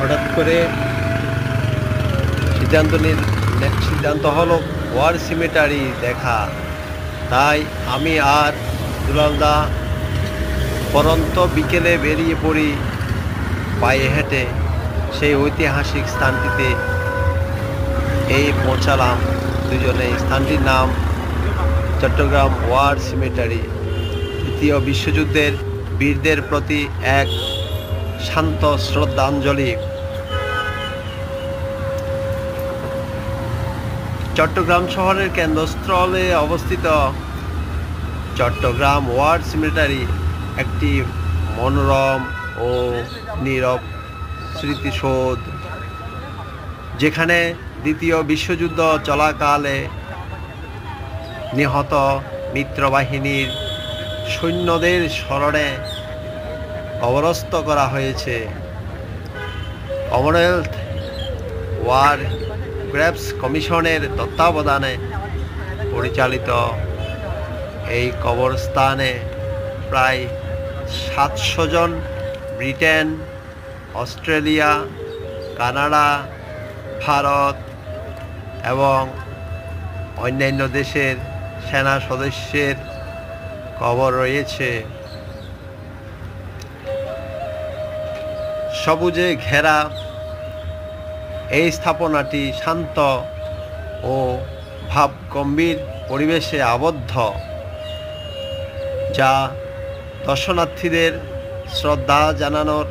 হঠাৎ করে সিদ্ধান্ত হলো ওয়ার সিমেটারি দেখা। তাই আমি আর দুলালদা পরন্ত বিকেলে বেরিয়ে পড়ি পায়ে হেঁটে সেই ঐতিহাসিক স্থানটিতে। এই পৌঁছালাম দুজনে। স্থানটির নাম চট্টগ্রাম ওয়ার সিমেটারি। দ্বিতীয় বিশ্বযুদ্ধের বীরদের প্রতি এক শান্ত শ্রদ্ধাঞ্জলি। চট্টগ্রাম শহরের কেন্দ্রস্থলে অবস্থিত চট্টগ্রাম ওয়ার সিমেটারি একটি মনোরম ও নীরব স্মৃতিসৌধ, যেখানে দ্বিতীয় বিশ্বযুদ্ধ চলাকালে নিহত মিত্রবাহিনীর সৈন্যদের স্মরণে কবরস্থ করা হয়েছে। কমনওয়েলথ ওয়ার গ্রেভস কমিশনের তত্ত্বাবধানে পরিচালিত এই কবরস্থানে প্রায় 700 জন ব্রিটেন, অস্ট্রেলিয়া, কানাডা, ভারত এবং অন্যান্য দেশের সেনা সদস্যের কবর রয়েছে। সবুজে ঘেরা এই স্থাপনাটি শান্ত ও ভাবগম্ভীর পরিবেশে আবদ্ধ, যা দর্শনার্থীদের শ্রদ্ধা জানানোর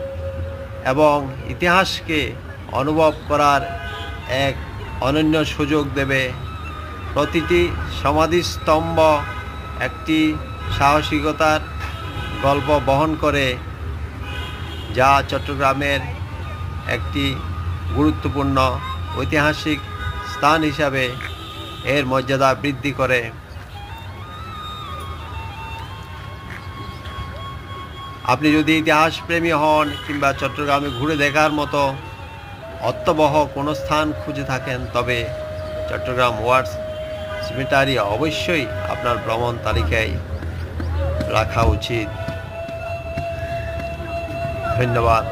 এবং ইতিহাসকে অনুভব করার এক অনন্য সুযোগ দেবে। প্রতিটি সমাধিস্তম্ভ একটি সাহসিকতার গল্প বহন করে, যা চট্টগ্রামের একটি গুরুত্বপূর্ণ ঐতিহাসিক স্থান হিসাবে এর মর্যাদা বৃদ্ধি করে। আপনি যদি ইতিহাসপ্রেমী হন কিংবা চট্টগ্রামে ঘুরে দেখার মতো অর্থবহ কোনো স্থান খুঁজে থাকেন, তবে চট্টগ্রাম ওয়ার সিমেটারি অবশ্যই আপনার ভ্রমণ তালিকায় রাখা উচিত। ধন্যবাদ।